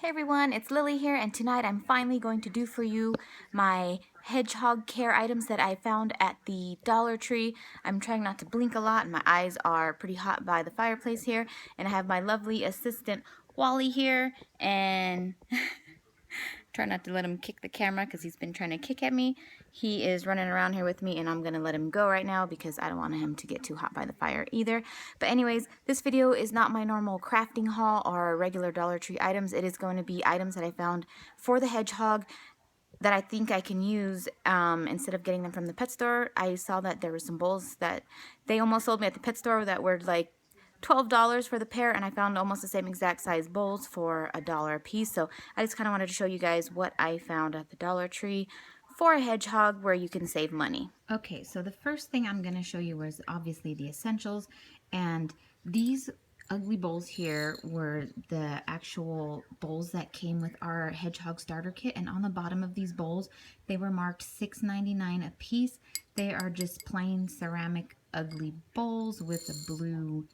Hey everyone, it's Lily here, and tonight I'm finally going to do for you my hedgehog care items that I found at the Dollar Tree. I'm trying not to blink a lot, and my eyes are pretty hot by the fireplace here, and I have my lovely assistant Wally here, and try not to let him kick the camera because he's been trying to kick at me. He is running around here with me, and I'm gonna let him go right now because I don't want him to get too hot by the fire either. But anyways, this video is not my normal crafting haul or regular Dollar Tree items. It is going to be items that I found for the hedgehog that I think I can use instead of getting them from the pet store. I saw that there were some bowls that they almost sold me at the pet store that were like $12 for the pair, and I found almost the same exact size bowls for $1 a piece. So I just kind of wanted to show you guys what I found at the Dollar Tree for a hedgehog where you can save money. Okay, so the first thing I'm going to show you was obviously the essentials, and these ugly bowls here were the actual bowls that came with our hedgehog starter kit, and on the bottom of these bowls they were marked $6.99 a piece. They are just plain ceramic ugly bowls with a blue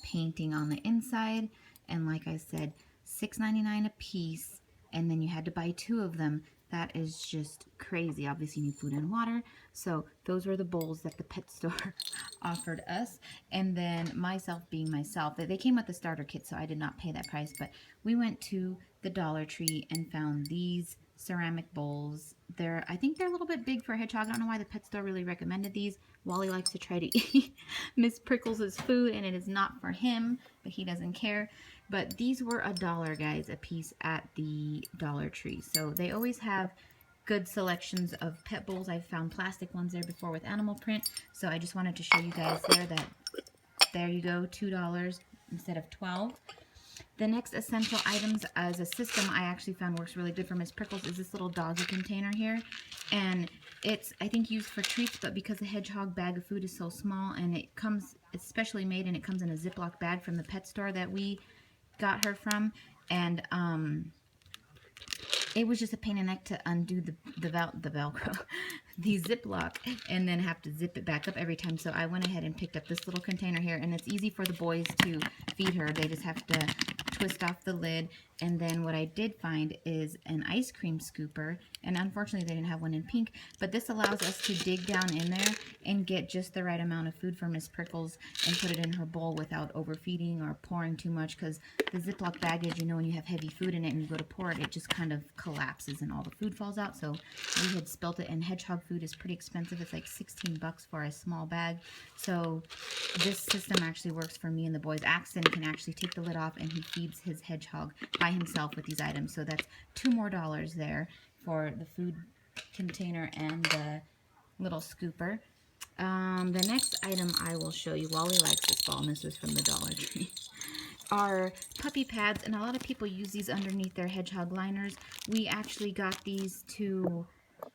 painting on the inside, and like I said, $6.99 a piece, and then you had to buy 2 of them. That is just crazy. Obviously you need food and water, so those were the bowls that the pet store offered us. And then myself being myself, they came with the starter kit, so I did not pay that price, but we went to the Dollar Tree and found these ceramic bowls. I think they're a little bit big for a hedgehog. I don't know why the pet store really recommended these. Wally likes to try to eat Miss Prickles' food, and it is not for him, but he doesn't care. But these were $1, guys, a piece at the Dollar Tree. So they always have good selections of pet bowls. I've found plastic ones there before with animal print, so I just wanted to show you guys there you go, $2 instead of 12. The next essential items as a system I actually found works really good for Miss Prickles is this little doggy container here. And it's, I think, used for treats, but because the hedgehog bag of food is so small, and it comes, it's specially made, and it comes in a Ziploc bag from the pet store that we got her from. And it was just a pain in the neck to undo the Velcro, the Ziploc, and then have to zip it back up every time. So I went ahead and picked up this little container here, and it's easy for the boys to feed her. They just have to twist off the lid. And then what I did find is an ice cream scooper, and unfortunately they didn't have one in pink, but this allows us to dig down in there and get just the right amount of food for Miss Prickles and put it in her bowl without overfeeding or pouring too much, because the Ziploc baggage, you know, when you have heavy food in it and you go to pour it, it just kind of collapses and all the food falls out. So we had spilt it, and hedgehog food is pretty expensive. It's like 16 bucks for a small bag. So this system actually works for me and the boys. Axton can actually take the lid off, and he feeds his hedgehog by himself with these items. So that's $2 more there for the food container and the little scooper. The next item I will show you, Wally likes this ball, and this was from the Dollar Tree, are puppy pads, and a lot of people use these underneath their hedgehog liners. We actually got these to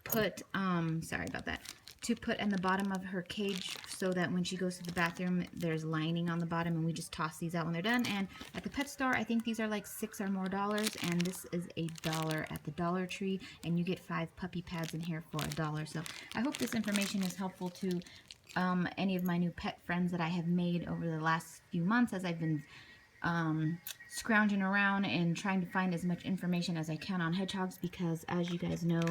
put, sorry about that, to put in the bottom of her cage so that when she goes to the bathroom, there's lining on the bottom, and we just toss these out when they're done. And at the pet store, I think these are like $6 or more, and this is $1 at the Dollar Tree, and you get 5 puppy pads in here for $1. So I hope this information is helpful to any of my new pet friends that I have made over the last few months as I've been scrounging around and trying to find as much information as I can on hedgehogs, because as you guys know,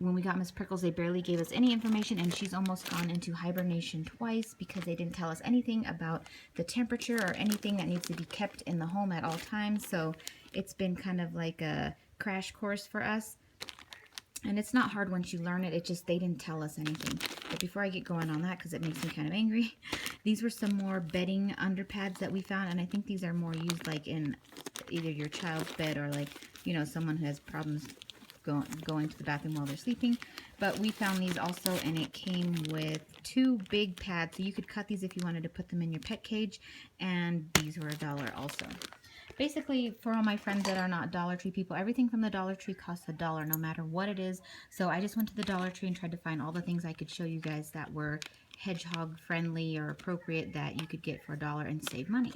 when we got Miss Prickles, they barely gave us any information, and she's almost gone into hibernation twice because they didn't tell us anything about the temperature or anything that needs to be kept in the home at all times. So it's been kind of like a crash course for us. And it's not hard once you learn it, it's just they didn't tell us anything. But before I get going on that, because it makes me kind of angry, these were some more bedding underpads that we found, and I think these are more used like in either your child's bed or like, you know, someone who has problems going to the bathroom while they're sleeping. But we found these also, and it came with 2 big pads, so you could cut these if you wanted to put them in your pet cage, and these were $1 also. Basically, for all my friends that are not Dollar Tree people, everything from the Dollar Tree costs $1 no matter what it is. So I just went to the Dollar Tree and tried to find all the things I could show you guys that were hedgehog friendly or appropriate that you could get for $1 and save money.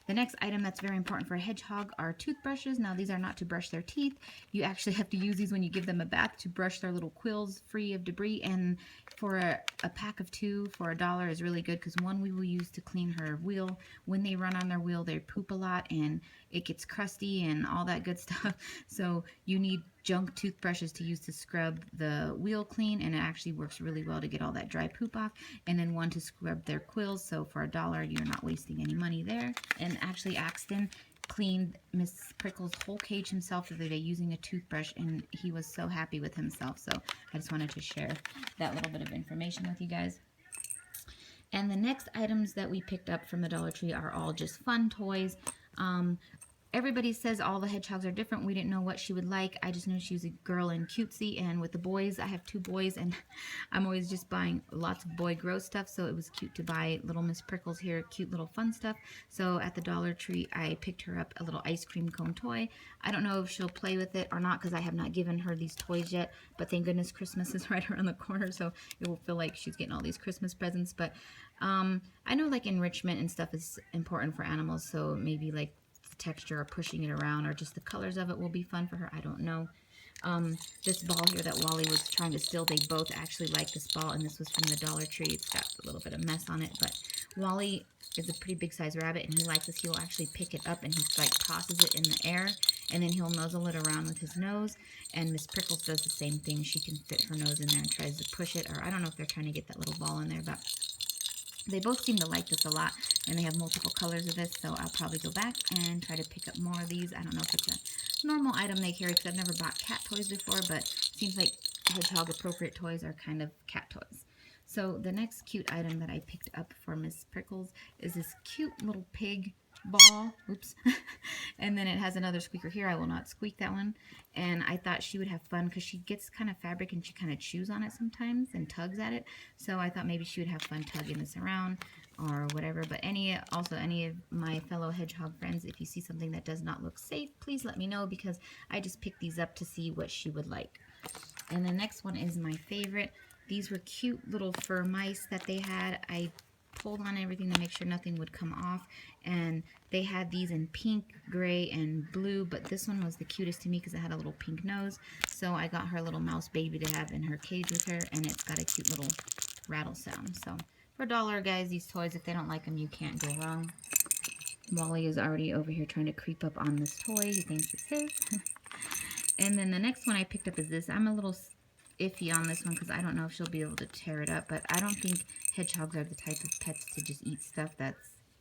The next item that's very important for a hedgehog are toothbrushes. Now, these are not to brush their teeth. You actually have to use these when you give them a bath to brush their little quills free of debris. And for a pack of 2 for $1 is really good, because one we will use to clean her wheel. When they run on their wheel, they poop a lot, and it gets crusty and all that good stuff. So you need junk toothbrushes to use to scrub the wheel clean, and it actually works really well to get all that dry poop off. And then one to scrub their quills, so for $1 you're not wasting any money there. And actually Axton cleaned Miss Prickle's whole cage himself the other day using a toothbrush, and he was so happy with himself. So I just wanted to share that little bit of information with you guys. And the next items that we picked up from the Dollar Tree are all just fun toys. Everybody says all the hedgehogs are different. We didn't know what she would like. I just knew she was a girl and cutesy. And with the boys, I have 2 boys, and I'm always just buying lots of boy grow stuff. So it was cute to buy little Miss Prickles here, cute little fun stuff. So at the Dollar Tree, I picked her up a little ice cream cone toy. I don't know if she'll play with it or not because I have not given her these toys yet. But thank goodness Christmas is right around the corner, so it will feel like she's getting all these Christmas presents. But I know like enrichment and stuff is important for animals, so maybe like texture or pushing it around or just the colors of it will be fun for her. I don't know. This ball here that Wally was trying to steal, they both actually like this ball, and this was from the Dollar Tree. It's got a little bit of mess on it, but Wally is a pretty big size rabbit, and he likes this. He will actually pick it up and he like tosses it in the air, and then he'll nuzzle it around with his nose. And Miss Prickles does the same thing. She can fit her nose in there and tries to push it, or I don't know if they're trying to get that little ball in there, but they both seem to like this a lot, and they have multiple colors of this, so I'll probably go back and try to pick up more of these. I don't know if it's a normal item they carry because I've never bought cat toys before, but it seems like hedgehog appropriate toys are kind of cat toys. So the next cute item that I picked up for Miss Prickles is this cute little pig ball. Oops. And then it has another squeaker here. I will not squeak that one. And I thought she would have fun because she gets kind of fabric and she kind of chews on it sometimes and tugs at it. So I thought maybe she would have fun tugging this around or whatever. But any of my fellow hedgehog friends, if you see something that does not look safe, please let me know because I just picked these up to see what she would like. And the next one is my favorite. These were cute little fur mice that they had. I pulled on everything to make sure nothing would come off, and they had these in pink, gray, and blue, but this one was the cutest to me because it had a little pink nose. So I got her a little mouse baby to have in her cage with her, and it's got a cute little rattle sound. So for $1, guys, these toys, if they don't like them, you can't go wrong. Wally is already over here trying to creep up on this toy. He thinks it's his. And then the next one I picked up is this. I'm a little iffy on this one because I don't know if she'll be able to tear it up, but I don't think hedgehogs are the type of pets to just eat stuff that's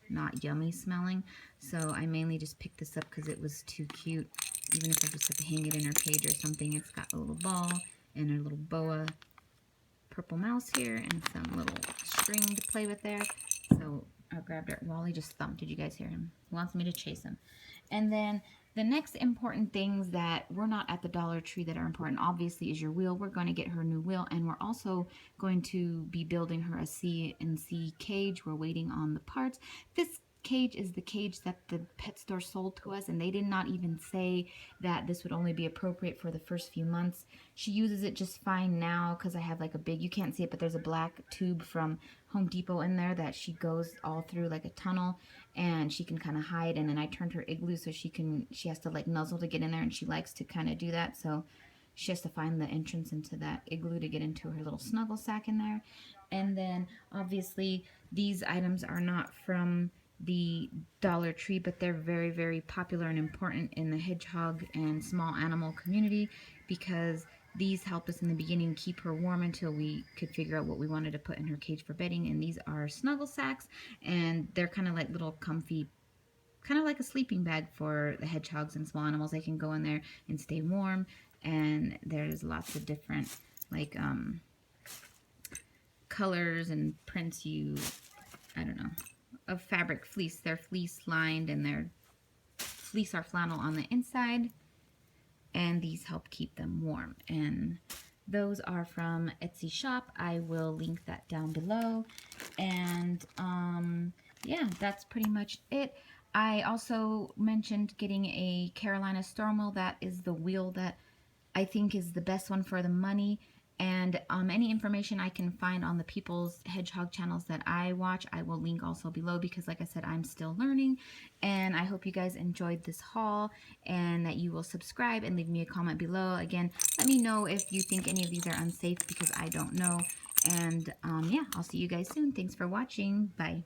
not yummy smelling. So I mainly just picked this up because it was too cute. Even if I just have to hang it in her cage or something, it's got a little ball and a little boa purple mouse here and some little string to play with there. So I grabbed it. Wally just thumped. Did you guys hear him? He wants me to chase him. And then the next important things that were not at the Dollar Tree that are important, obviously, is your wheel. We're going to get her a new wheel, and we're also going to be building her a CNC cage. We're waiting on the parts. This cage is the cage that the pet store sold to us, and they did not even say that this would only be appropriate for the first few months. She uses it just fine now because I have like a big, you can't see it, but there's a black tube from Home Depot in there that she goes all through like a tunnel, and she can kind of hide. And then I turned her igloo so she has to like nuzzle to get in there, and she likes to kind of do that, so she has to find the entrance into that igloo to get into her little snuggle sack in there. And then obviously these items are not from the Dollar Tree, but they're very, very popular and important in the hedgehog and small animal community because these help us in the beginning keep her warm until we could figure out what we wanted to put in her cage for bedding. And these are snuggle sacks, and they're kind of like little comfy, kind of like a sleeping bag for the hedgehogs and small animals. They can go in there and stay warm, and there's lots of different like colors and prints I don't know, of fabric fleece. They're fleece lined, and they're fleece or flannel on the inside, and these help keep them warm. And those are from Etsy shop. I will link that down below. And yeah, that's pretty much it. I also mentioned getting a Carolina storm wheel. That is the wheel that I think is the best one for the money. And any information I can find on the People's Hedgehog channels that I watch, I will link also below because, like I said, I'm still learning. And I hope you guys enjoyed this haul and that you will subscribe and leave me a comment below. Again, let me know if you think any of these are unsafe because I don't know. And yeah, I'll see you guys soon. Thanks for watching. Bye.